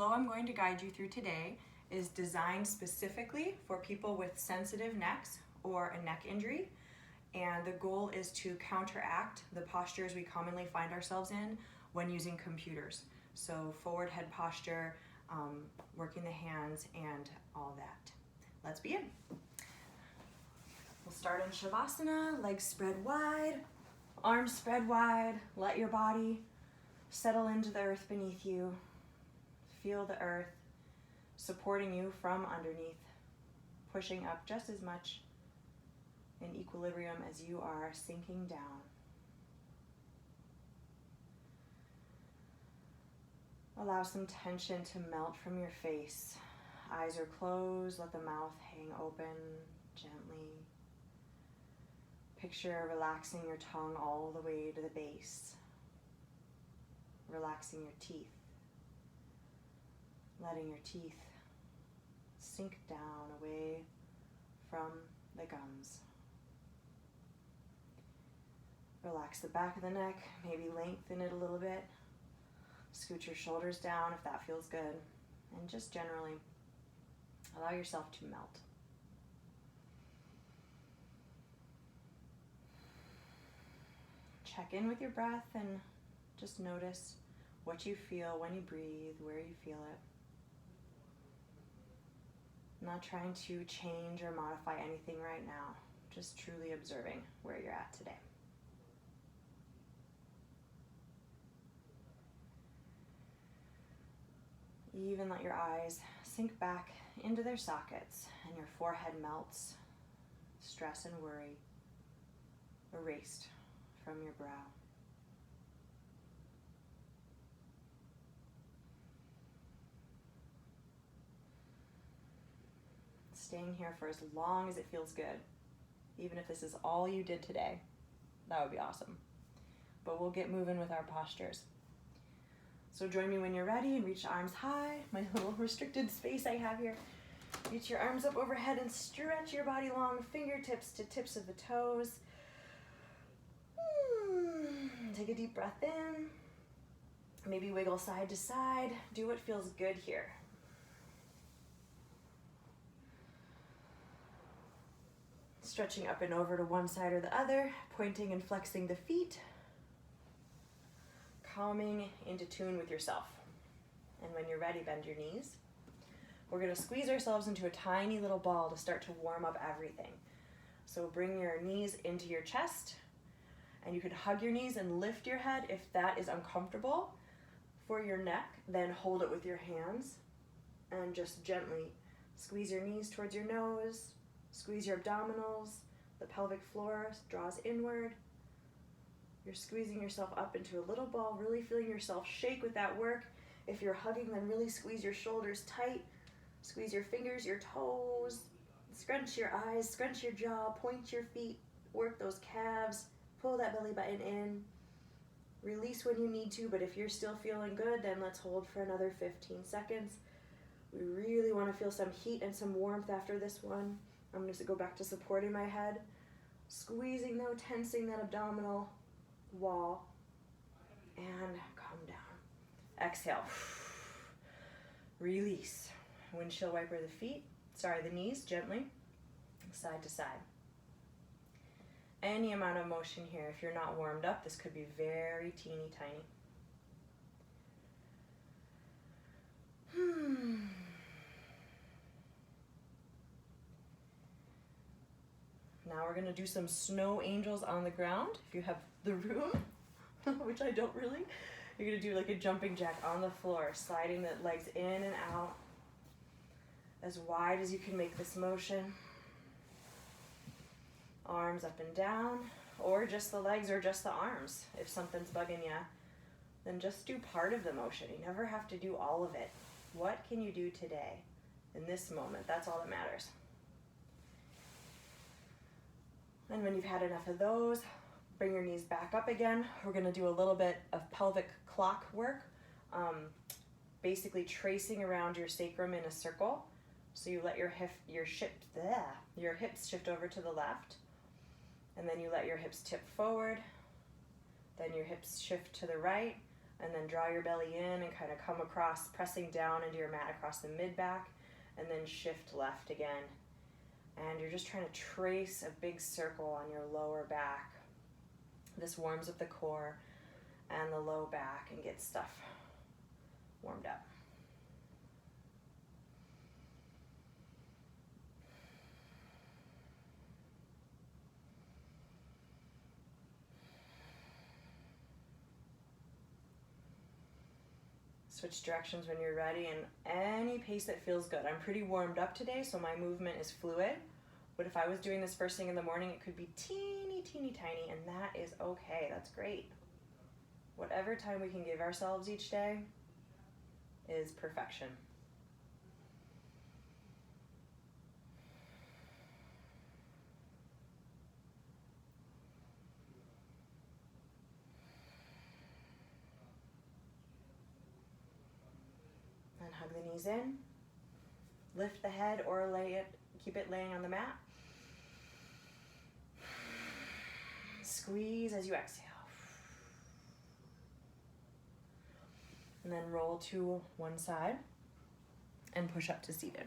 flow I'm going to guide you through today is designed specifically for people with sensitive necks or a neck injury. And the goal is to counteract the postures we commonly find ourselves in when using computers. So forward head posture, working the hands, and all that. Let's begin. We'll start in Shavasana, legs spread wide, arms spread wide. Let your body settle into the earth beneath you. Feel the earth supporting you from underneath, pushing up just as much in equilibrium as you are sinking down. Allow some tension to melt from your face. Eyes are closed, let the mouth hang open gently. Picture relaxing your tongue all the way to the base. Relaxing your teeth. Letting your teeth sink down away from the gums. Relax the back of the neck, maybe lengthen it a little bit. Scoot your shoulders down if that feels good. And just generally allow yourself to melt. Check in with your breath and just notice what you feel when you breathe, where you feel it. Not trying to change or modify anything right now, just truly observing where you're at today. Even let your eyes sink back into their sockets and your forehead melts, stress and worry erased from your brow. Staying here for as long as it feels good. Even if this is all you did today, that would be awesome. But we'll get moving with our postures. So join me when you're ready and reach arms high. My little restricted space I have here. Reach your arms up overhead and stretch your body long, fingertips to tips of the toes. Take a deep breath in. Maybe wiggle side to side. Do what feels good here. Stretching up and over to one side or the other, pointing and flexing the feet. Calming into tune with yourself. And when you're ready, bend your knees. We're going to squeeze ourselves into a tiny little ball to start to warm up everything. So bring your knees into your chest, and you can hug your knees and lift your head if that is uncomfortable. For your neck, then hold it with your hands and just gently squeeze your knees towards your nose, squeeze your abdominals, the pelvic floor draws inward. You're squeezing yourself up into a little ball, really feeling yourself shake with that work. If you're hugging, then really squeeze your shoulders tight. Squeeze your fingers, your toes. Scrunch your eyes, scrunch your jaw, point your feet. Work those calves. Pull that belly button in. Release when you need to, but if you're still feeling good, then let's hold for another 15 seconds. We really want to feel some heat and some warmth after this one. I'm going to go back to supporting my head. Squeezing though, tensing that abdominal wall, and calm down. Exhale. Release. Windshield wiper the knees gently, side to side. Any amount of motion here. If you're not warmed up, this could be very teeny tiny. Now we're going to do some snow angels on the ground. If you have the room, which I don't really, you're going to do like a jumping jack on the floor, sliding the legs in and out as wide as you can make this motion. Arms up and down, or just the legs or just the arms. If something's bugging you, then just do part of the motion. You never have to do all of it. What can you do today in this moment? That's all that matters. And when you've had enough of those, bring your knees back up again. We're going to do a little bit of pelvic clock work, basically tracing around your sacrum in a circle. So you let your hips shift over to the left, and then you let your hips tip forward, then your hips shift to the right, And then draw your belly in and kind of come across, pressing down into your mat across the mid-back, and then shift left again. And you're just trying to trace a big circle on your lower back. This warms up the core and the low back and gets stuff warmed up. Switch directions when you're ready, and any pace that feels good. I'm pretty warmed up today, so my movement is fluid. But if I was doing this first thing in the morning, it could be teeny, teeny, tiny, and that is okay. That's great. Whatever time we can give ourselves each day is perfection. And hug the knees in. Lift the head or keep it laying on the mat. Squeeze as you exhale. And then roll to one side and push up to seated.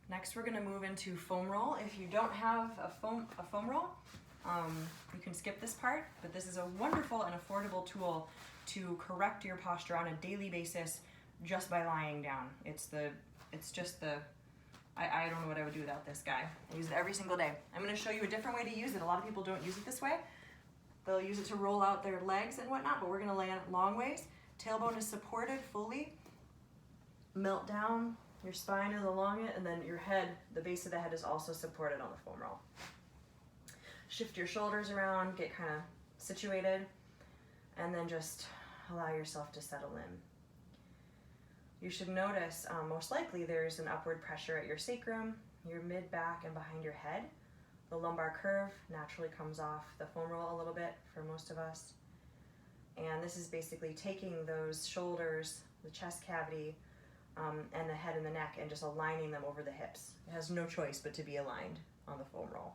Next, we're gonna move into foam roll. If you don't have a foam roll, you can skip this part, but this is a wonderful and affordable tool to correct your posture on a daily basis just by lying down. I don't know what I would do without this guy. I use it every single day. I'm gonna show you a different way to use it. A lot of people don't use it this way. They'll use it to roll out their legs and whatnot, but we're gonna lay on it long ways. Tailbone is supported fully. Melt down, your spine is along it, and then your head, the base of the head is also supported on the foam roll. Shift your shoulders around, get kind of situated, and then just allow yourself to settle in. You should notice, most likely there's an upward pressure at your sacrum, your mid-back, and behind your head. The lumbar curve naturally comes off the foam roll a little bit for most of us. And this is basically taking those shoulders, the chest cavity, and the head and the neck, and just aligning them over the hips. It has no choice but to be aligned on the foam roll.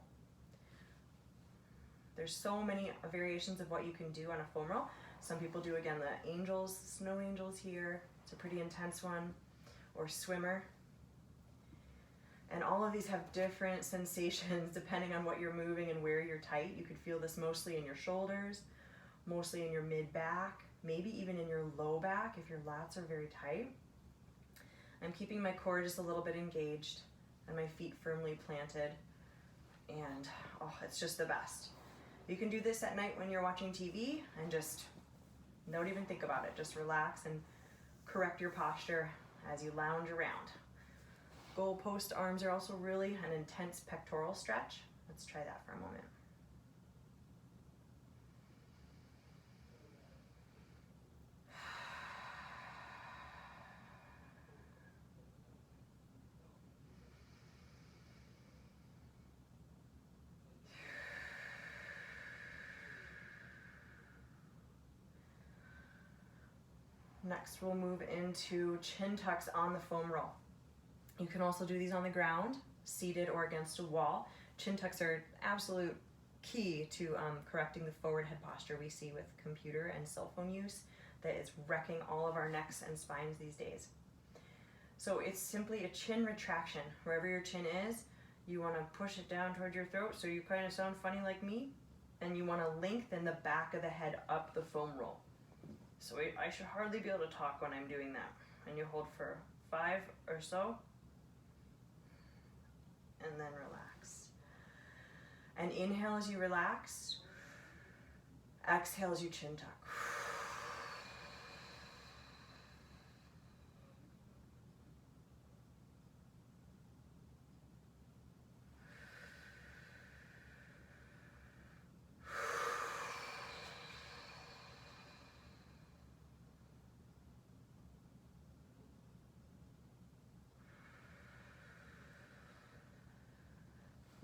There's so many variations of what you can do on a foam roll. Some people do, again, the angels, snow angels here. It's a pretty intense one, or swimmer. And all of these have different sensations depending on what you're moving and where you're tight. You could feel this mostly in your shoulders, mostly in your mid-back, maybe even in your low back if your lats are very tight. I'm keeping my core just a little bit engaged and my feet firmly planted, and it's just the best. You can do this at night when you're watching TV and just don't even think about it. Just relax and correct your posture as you lounge around. Goalpost arms are also really an intense pectoral stretch. Let's try that for a moment. Next, we'll move into chin tucks on the foam roll. You can also do these on the ground, seated or against a wall. Chin tucks are absolute key to correcting the forward head posture we see with computer and cell phone use that is wrecking all of our necks and spines these days. So it's simply a chin retraction. Wherever your chin is, you want to push it down towards your throat so you kind of sound funny like me, and you want to lengthen the back of the head up the foam roll. So I should hardly be able to talk when I'm doing that. And you hold for 5 or so, and then relax. And inhale as you relax, exhale as you chin tuck.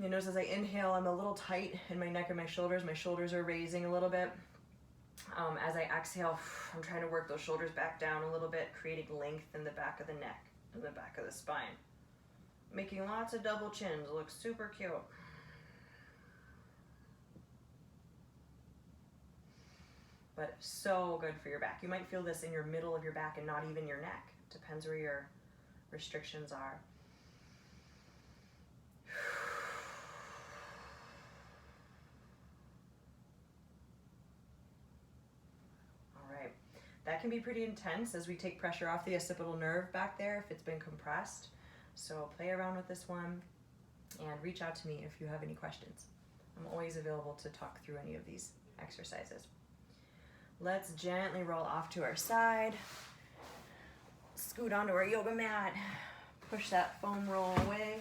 You notice as I inhale, I'm a little tight in my neck and my shoulders. My shoulders are raising a little bit. As I exhale, I'm trying to work those shoulders back down a little bit, creating length in the back of the neck and the back of the spine. Making lots of double chins. Looks super cute. but so good for your back. You might feel this in your middle of your back and not even your neck. Depends where your restrictions are. All right, that can be pretty intense as we take pressure off the occipital nerve back there if it's been compressed. So play around with this one and reach out to me if you have any questions. I'm always available to talk through any of these exercises. Let's gently roll off to our side. Scoot onto our yoga mat. Push that foam roll away.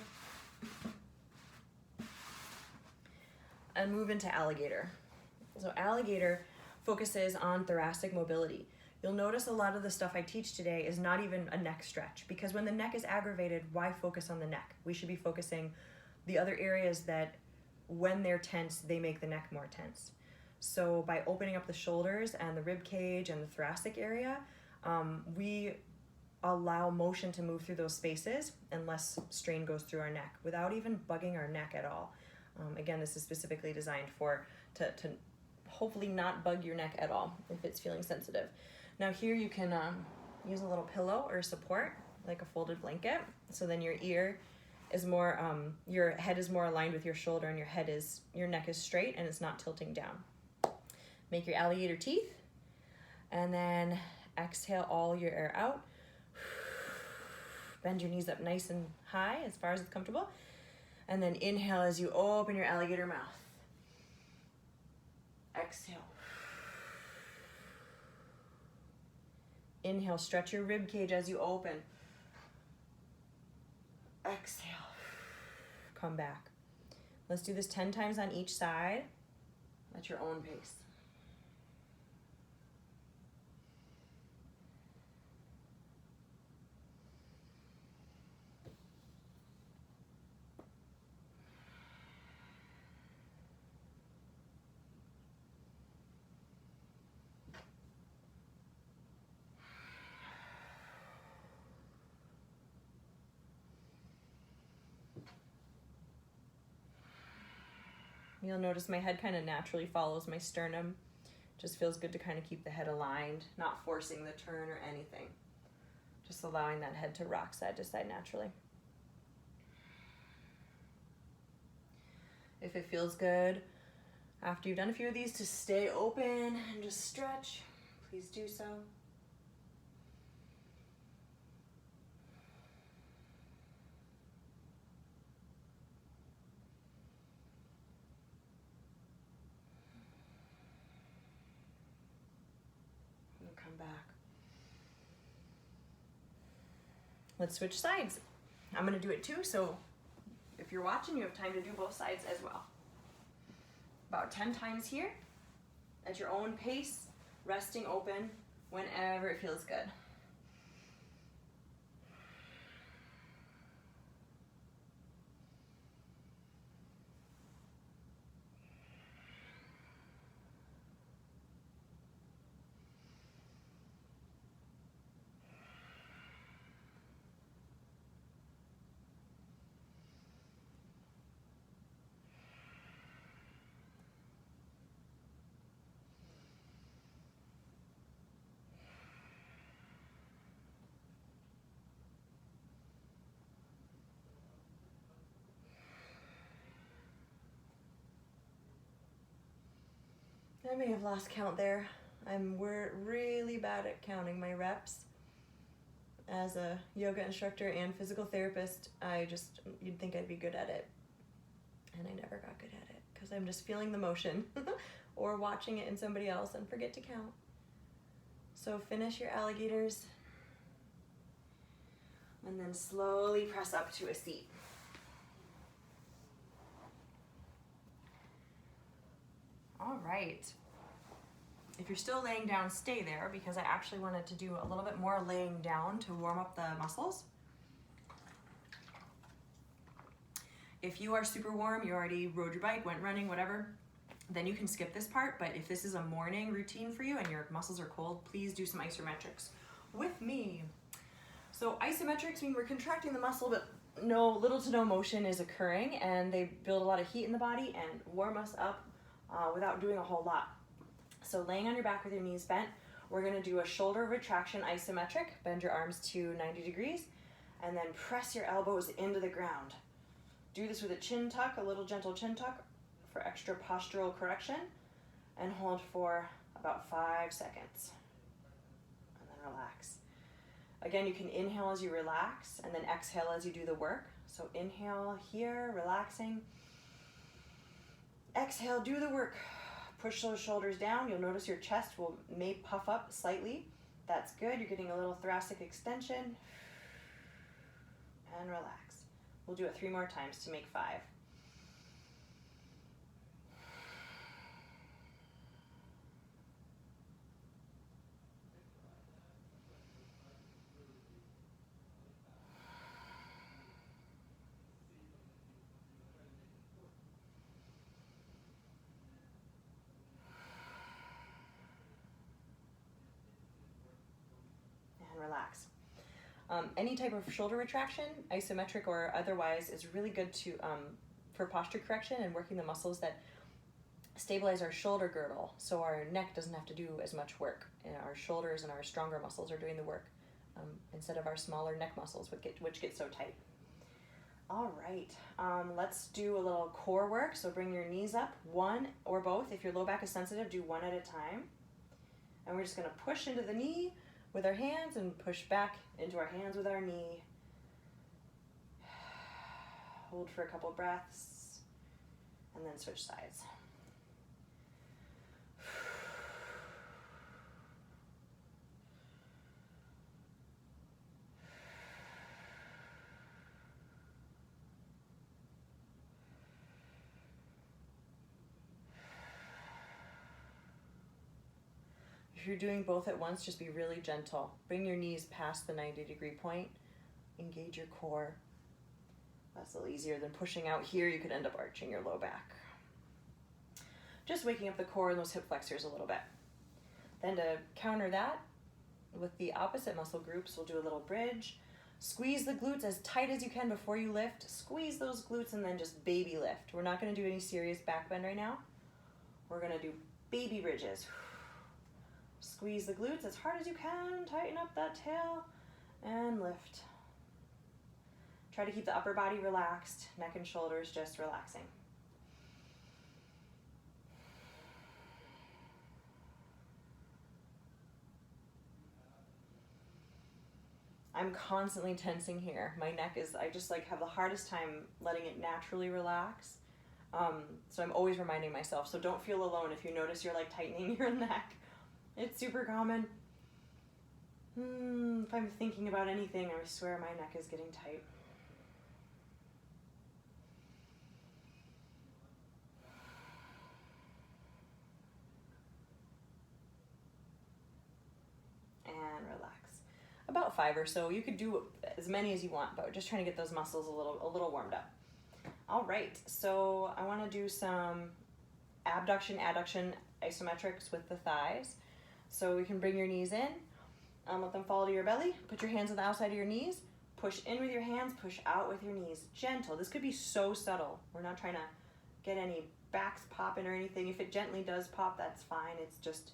And move into alligator. So alligator focuses on thoracic mobility. You'll notice a lot of the stuff I teach today is not even a neck stretch, because when the neck is aggravated, why focus on the neck? We should be focusing the other areas that when they're tense, they make the neck more tense. So by opening up the shoulders and the rib cage and the thoracic area, we allow motion to move through those spaces and less strain goes through our neck without even bugging our neck at all. Again, this is specifically designed to hopefully not bug your neck at all if it's feeling sensitive. Now here you can use a little pillow or support, like a folded blanket. So then your ear is more, your head is more aligned with your shoulder and your neck is straight and it's not tilting down. Make your alligator teeth and then exhale all your air out. Bend your knees up nice and high as far as it's comfortable. And then inhale as you open your alligator mouth. Exhale. Inhale, stretch your rib cage as you open. Exhale. Come back. Let's do this 10 times on each side at your own pace. You'll notice my head kind of naturally follows my sternum. Just feels good to kind of keep the head aligned, not forcing the turn or anything. Just allowing that head to rock side to side naturally. If it feels good, after you've done a few of these, to stay open and just stretch, please do so. Back. Let's switch sides. I'm going to do it too, so if you're watching, you have time to do both sides as well. About 10 times here at your own pace, resting open whenever it feels good. I may have lost count there. We're really bad at counting my reps. As a yoga instructor and physical therapist, you'd think I'd be good at it. And I never got good at it because I'm just feeling the motion or watching it in somebody else and forget to count. So finish your alligators and then slowly press up to a seat. All right. If you're still laying down, stay there because I actually wanted to do a little bit more laying down to warm up the muscles. If you are super warm, you already rode your bike, went running, whatever, then you can skip this part. But if this is a morning routine for you and your muscles are cold, please do some isometrics with me. So isometrics mean we're contracting the muscle, but little to no motion is occurring, and they build a lot of heat in the body and warm us up without doing a whole lot. So laying on your back with your knees bent, we're gonna do a shoulder retraction isometric. Bend your arms to 90 degrees and then press your elbows into the ground. Do this with a chin tuck, a little gentle chin tuck for extra postural correction, and hold for about 5 seconds. And then relax. Again, you can inhale as you relax and then exhale as you do the work. So inhale here, relaxing. Exhale, do the work. Push those shoulders down. You'll notice your chest may puff up slightly. That's good. You're getting a little thoracic extension. And relax. We'll do it 3 more times to make 5. Relax. Any type of shoulder retraction, isometric or otherwise, is really good to for posture correction and working the muscles that stabilize our shoulder girdle, so our neck doesn't have to do as much work, and our shoulders and our stronger muscles are doing the work instead of our smaller neck muscles, which get so tight. All right, let's do a little core work. So bring your knees up, one or both. If your low back is sensitive, do one at a time. And we're just gonna push into the knee with our hands and push back into our hands with our knee. Hold for a couple breaths and then switch sides. If you're doing both at once, just be really gentle. Bring your knees past the 90-degree point. Engage your core. That's a little easier than pushing out here. You could end up arching your low back. Just waking up the core and those hip flexors a little bit. Then to counter that, with the opposite muscle groups, we'll do a little bridge. Squeeze the glutes as tight as you can before you lift. Squeeze those glutes and then just baby lift. We're not going to do any serious back bend right now. We're going to do baby bridges. Squeeze the glutes as hard as you can, tighten up that tail, and lift. Try to keep the upper body relaxed, neck and shoulders just relaxing. I'm constantly tensing here. My neck is, I just have the hardest time letting it naturally relax. So I'm always reminding myself, so don't feel alone if you notice you're tightening your neck. It's super common. If I'm thinking about anything, I swear my neck is getting tight. And relax. About 5 or so. You could do as many as you want, but we're just trying to get those muscles a little warmed up. All right, so I want to do some abduction, adduction isometrics with the thighs. So we can bring your knees in, let them fall to your belly. Put your hands on the outside of your knees. Push in with your hands, push out with your knees. Gentle. This could be so subtle. We're not trying to get any backs popping or anything. If it gently does pop, that's fine. It's just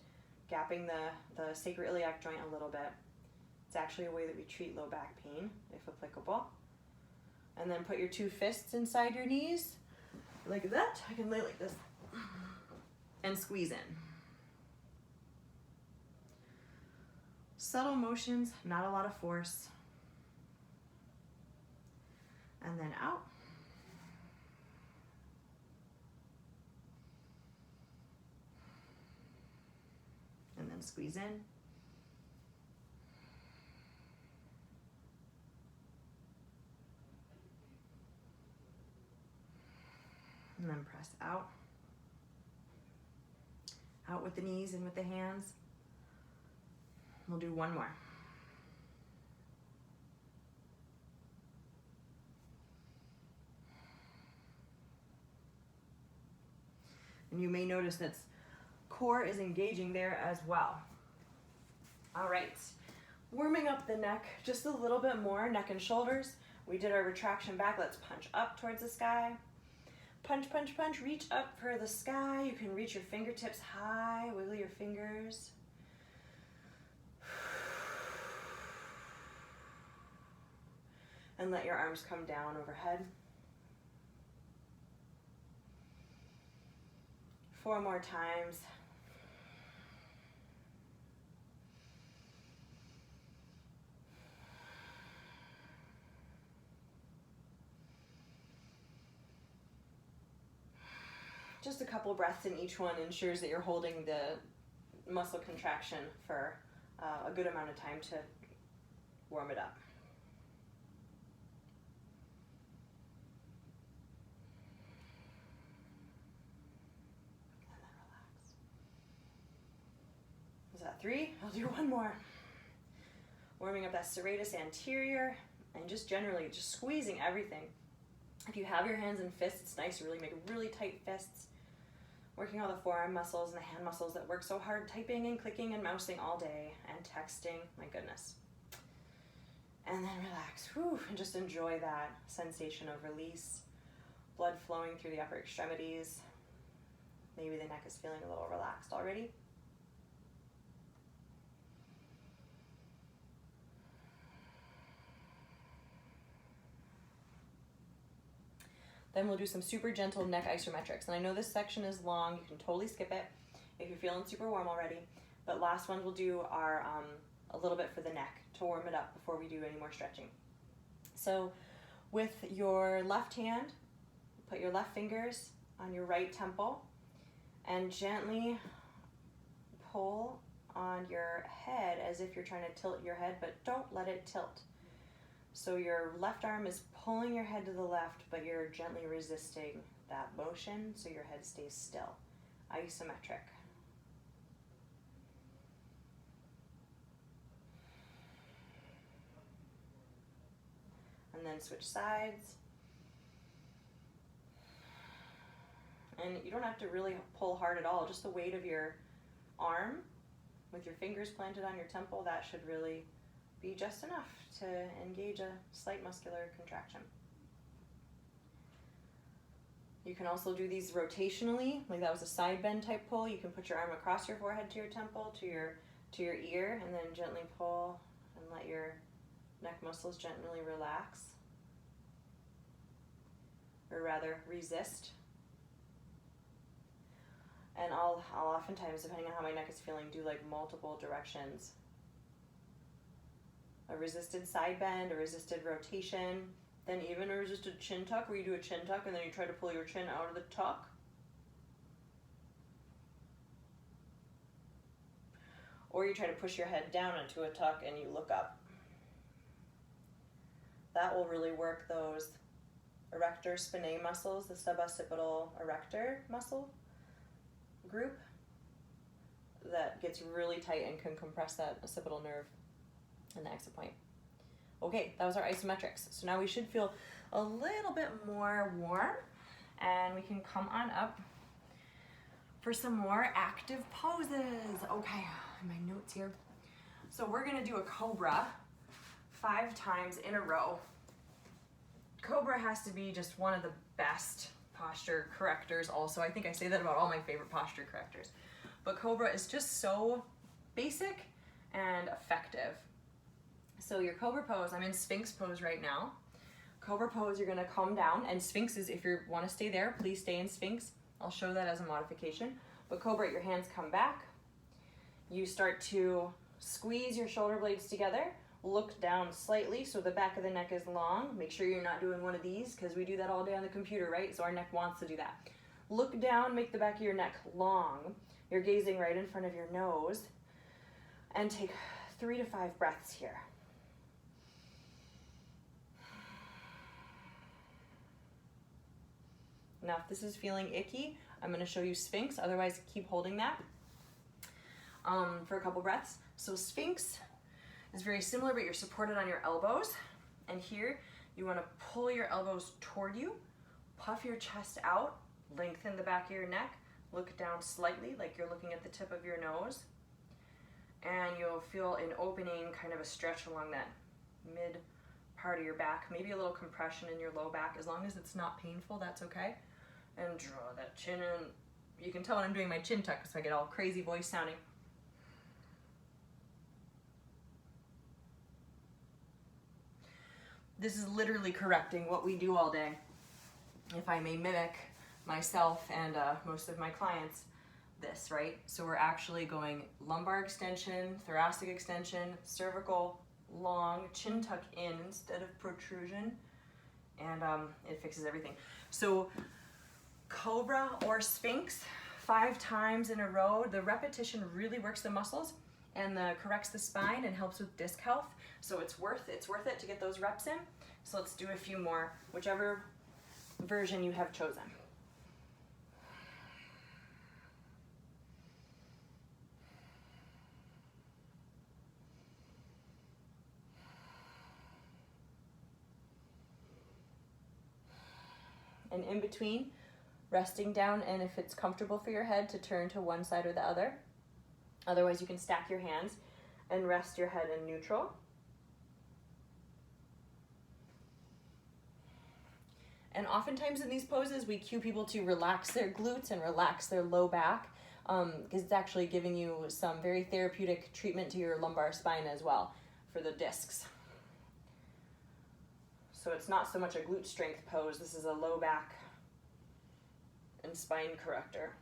gapping the sacroiliac joint a little bit. It's actually a way that we treat low back pain, if applicable. And then put your 2 fists inside your knees, like that. I can lay like this. And squeeze in. Subtle motions, not a lot of force. And then out. And then squeeze in. And then press out. Out with the knees and with the hands. We'll do 1 more. And you may notice that core is engaging there as well. All right, warming up the neck just a little bit more, neck and shoulders. We did our retraction back. Let's punch up towards the sky. Punch, punch, punch. Reach up for the sky. You can reach your fingertips high. Wiggle your fingers. And let your arms come down overhead. 4 more times. Just a couple breaths in each one ensures that you're holding the muscle contraction for a good amount of time to warm it up. And then relax. Was that 3? I'll do 1 more. Warming up that serratus anterior and just generally just squeezing everything. If you have your hands in fists, it's nice to really make really tight fists. Working all the forearm muscles and the hand muscles that work so hard typing and clicking and mousing all day and texting, my goodness. And then relax, whew, and just enjoy that sensation of release. Blood flowing through the upper extremities. Maybe the neck is feeling a little relaxed already. Then we'll do some super gentle neck isometrics. And I know this section is long, you can totally skip it if you're feeling super warm already. But last one we'll do are a little bit for the neck to warm it up before we do any more stretching. So with your left hand, put your left fingers on your right temple and gently pull on your head as if you're trying to tilt your head, but don't let it tilt. So your left arm is pulling your head to the left, but you're gently resisting that motion so your head stays still. Isometric. And then switch sides. And you don't have to really pull hard at all, just the weight of your arm with your fingers planted on your temple, that should really be just enough to engage a slight muscular contraction. You can also do these rotationally, like that was a side bend type pull. You can put your arm across your forehead to your temple, to your ear, and then gently pull and let your neck muscles gently relax, or rather resist. And I'll oftentimes, depending on how my neck is feeling, do like multiple directions. A resisted side bend, a resisted rotation, then even a resisted chin tuck where you do a chin tuck and then you try to pull your chin out of the tuck. Or you try to push your head down into a tuck and you look up. That will really work those erector spinae muscles, the suboccipital erector muscle group that gets really tight and can compress that occipital nerve and the exit point. Okay, that was our isometrics. So now we should feel a little bit more warm and we can come on up for some more active poses. Okay, my notes here. So we're gonna do a cobra 5 times in a row. Cobra has to be just one of the best posture correctors also. I think I say that about all my favorite posture correctors. But Cobra is just so basic and effective. So your Cobra pose, I'm in Sphinx pose right now. Cobra pose, you're gonna come down, and Sphinx is, if you wanna stay there, please stay in Sphinx. I'll show that as a modification. But Cobra, your hands come back. You start to squeeze your shoulder blades together. Look down slightly so the back of the neck is long. Make sure you're not doing one of these because we do that all day on the computer, right? So our neck wants to do that. Look down, make the back of your neck long. You're gazing right in front of your nose. And take 3 to 5 breaths here. Now, if this is feeling icky, I'm going to show you Sphinx. Otherwise, keep holding that for a couple breaths. So Sphinx is very similar, but you're supported on your elbows. And here, you want to pull your elbows toward you, puff your chest out, lengthen the back of your neck, look down slightly like you're looking at the tip of your nose. And you'll feel an opening, kind of a stretch along that mid part of your back, maybe a little compression in your low back. As long as it's not painful, that's okay. and draw that chin in. You can tell when I'm doing my chin tuck so I get all crazy voice sounding. This is literally correcting what we do all day. If I may mimic myself and most of my clients, this, right? So we're actually going lumbar extension, thoracic extension, cervical, long, chin tuck in instead of protrusion, and it fixes everything. So Cobra or Sphinx 5 times in a row. The repetition really works the muscles and corrects the spine and helps with disc health. So it's worth it to get those reps in. So let's do a few more, whichever version you have chosen. And in between, resting down, and if it's comfortable for your head, to turn to one side or the other. Otherwise, you can stack your hands and rest your head in neutral. And oftentimes in these poses, we cue people to relax their glutes and relax their low back, because it's actually giving you some very therapeutic treatment to your lumbar spine as well for the discs. So it's not so much a glute strength pose. This is a low back and spine corrector.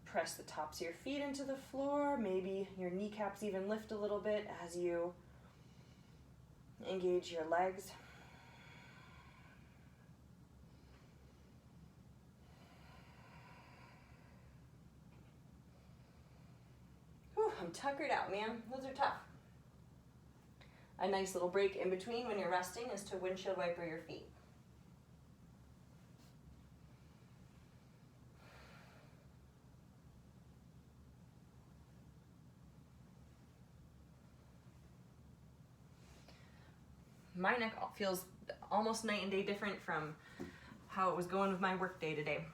Press the tops of your feet into the floor. Maybe your kneecaps even lift a little bit as you engage your legs. Whew, I'm tuckered out, man. Those are tough. A nice little break in between when you're resting is to windshield wiper your feet. My neck feels almost night and day different from how it was going with my work day today.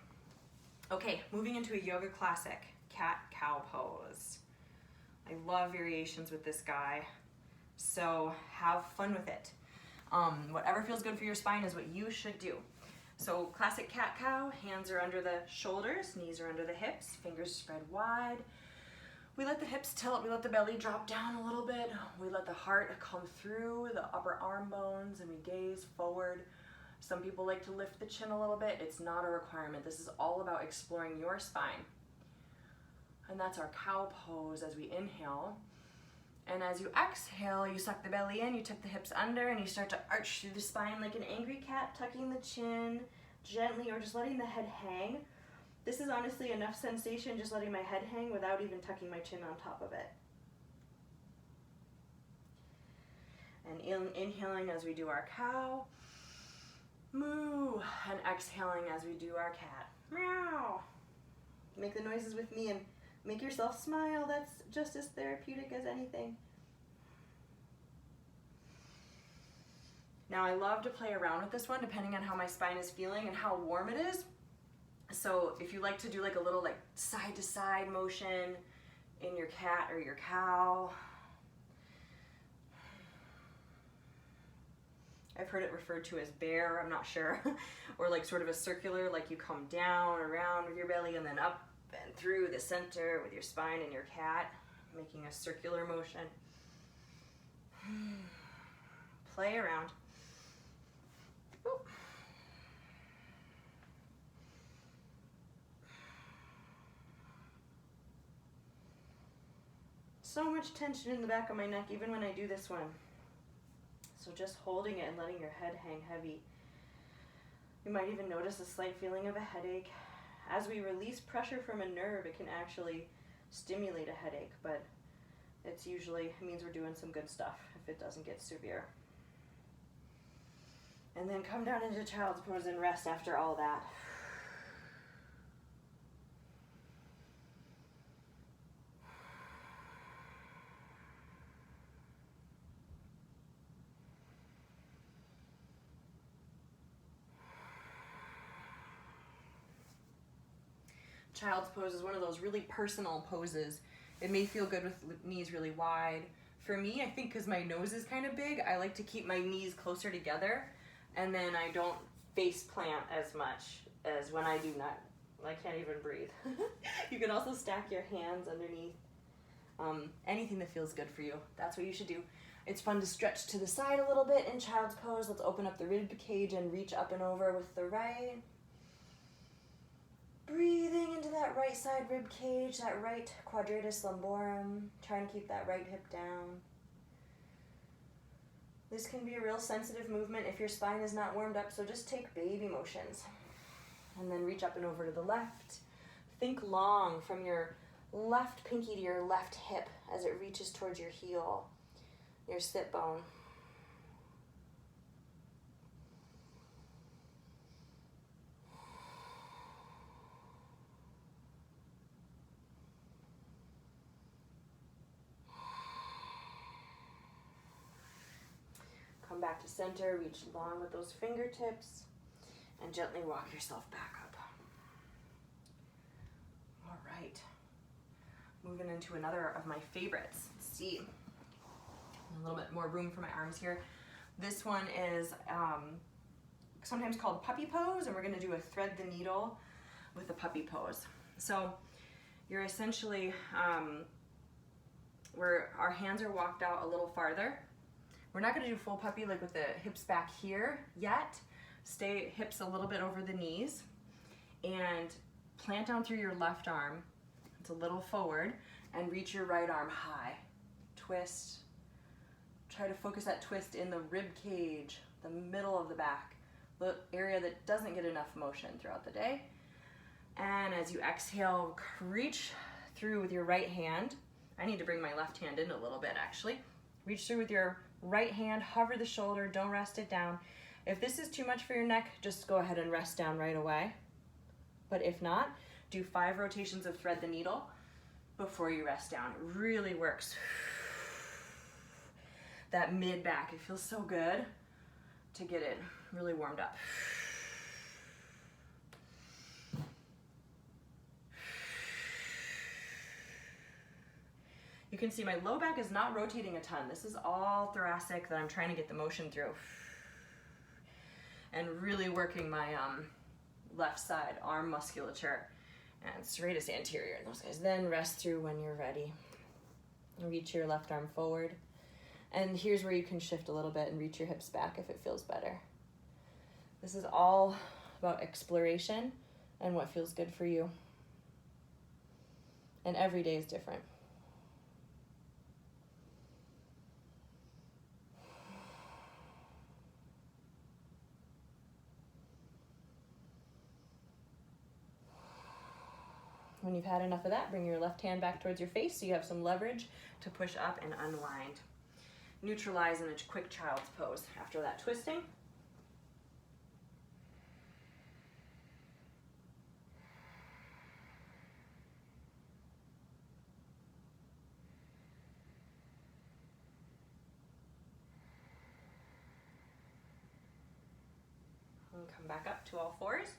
Okay, moving into a yoga classic, cat-cow pose. I love variations with this guy, so have fun with it. Whatever feels good for your spine is what you should do. So classic cat-cow, hands are under the shoulders, knees are under the hips, fingers spread wide. We let the hips tilt, we let the belly drop down a little bit. We let the heart come through the upper arm bones and we gaze forward. Some people like to lift the chin a little bit. It's not a requirement. This is all about exploring your spine. And that's our cow pose as we inhale. And as you exhale, you suck the belly in, you tuck the hips under, and you start to arch through the spine like an angry cat, tucking the chin gently or just letting the head hang. This is honestly enough sensation just letting my head hang without even tucking my chin on top of it. And inhaling as we do our cow, moo, and exhaling as we do our cat, meow. Make the noises with me and make yourself smile. That's just as therapeutic as anything. Now I love to play around with this one depending on how my spine is feeling and how warm it is. So if you like to do like a little like side to side motion in your cat or your cow. I've heard it referred to as bear, I'm not sure. Or like sort of a circular, like you come down around with your belly and then up and through the center with your spine and your cat, making a circular motion. Play around. Ooh. So much tension in the back of my neck even when I do this one. So just holding it and letting your head hang heavy. You might even notice a slight feeling of a headache. As we release pressure from a nerve, it can actually stimulate a headache, but it means we're doing some good stuff if it doesn't get severe. And then come down into child's pose and rest after all that. Child's pose is one of those really personal poses. It may feel good with knees really wide. For me, I think because my nose is kind of big, I like to keep my knees closer together, and then I don't face plant as much as when I do not. I can't even breathe. You can also stack your hands underneath. Anything that feels good for you. That's what you should do. It's fun to stretch to the side a little bit in child's pose. Let's open up the rib cage and reach up and over with the right. Breathing into that right side rib cage, that right quadratus lumborum. Trying to keep that right hip down. This can be a real sensitive movement if your spine is not warmed up, so just take baby motions. And then reach up and over to the left. Think long from your left pinky to your left hip as it reaches towards your heel, your sit bone. Come back to center, reach long with those fingertips, and gently walk yourself back up. All right. Moving into another of my favorites. Let's see. A little bit more room for my arms here. This one is sometimes called puppy pose, and we're going to do a thread the needle with a puppy pose. So you're essentially, where our hands are walked out a little farther. We're not going to do full puppy like with the hips back here yet. Stay hips a little bit over the knees and plant down through your left arm. It's a little forward and reach your right arm high. Twist. Try to focus that twist in the rib cage, the middle of the back, the area that doesn't get enough motion throughout the day. And as you exhale, reach through with your right hand. I need to bring my left hand in a little bit actually. Reach through with your right hand, hover the shoulder, don't rest it down. If this is too much for your neck, just go ahead and rest down right away. But if not, do 5 rotations of thread the needle before you rest down. It really works. That mid back, it feels so good to get it really warmed up. You can see my low back is not rotating a ton. This is all thoracic that I'm trying to get the motion through. And really working my left side arm musculature and serratus anterior and those guys. Then rest through when you're ready. Reach your left arm forward. And here's where you can shift a little bit and reach your hips back if it feels better. This is all about exploration and what feels good for you. And every day is different. When you've had enough of that, bring your left hand back towards your face so you have some leverage to push up and unwind. Neutralize in a quick child's pose after that twisting. And come back up to all fours.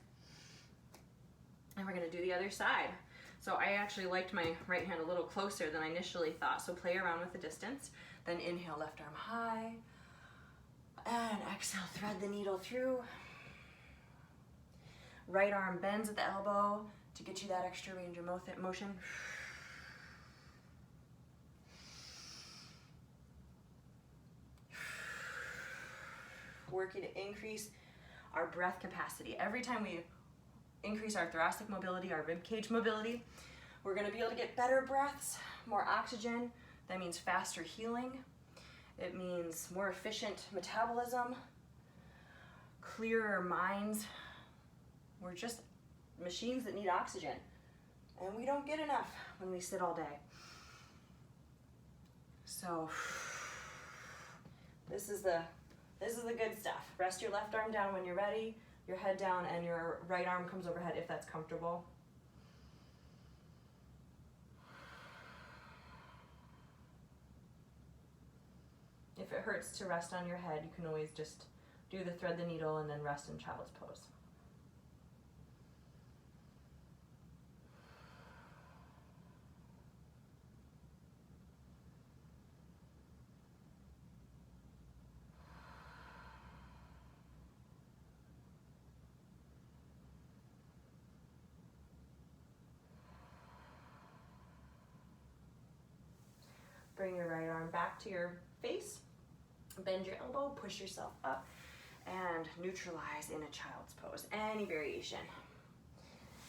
And we're going to do the other side. So I actually liked my right hand a little closer than I initially thought. So play around with the distance. Then inhale, left arm high. And exhale, thread the needle through. Right arm bends at the elbow to get you that extra range of motion. Working to increase our breath capacity. Every time we increase our thoracic mobility, our rib cage mobility, we're going to be able to get better breaths, more oxygen. That means faster healing. It means more efficient metabolism, clearer minds. We're just machines that need oxygen, and we don't get enough when we sit all day. So this is the good stuff. Rest your left arm down when you're ready, your head down, and your right arm comes overhead if that's comfortable. If it hurts to rest on your head, you can always just do the thread the needle and then rest in child's pose. Bring your right arm back to your face. Bend your elbow, push yourself up, and neutralize in a child's pose. Any variation.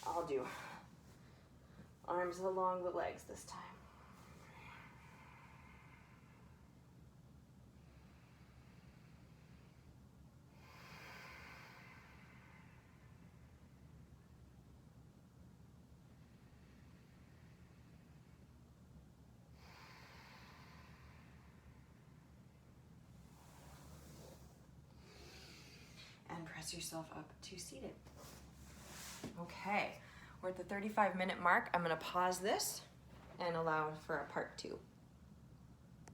I'll do arms along the legs this time. And press yourself up to seated. Okay, we're at the 35-minute mark. I'm gonna pause this and allow for a part 2.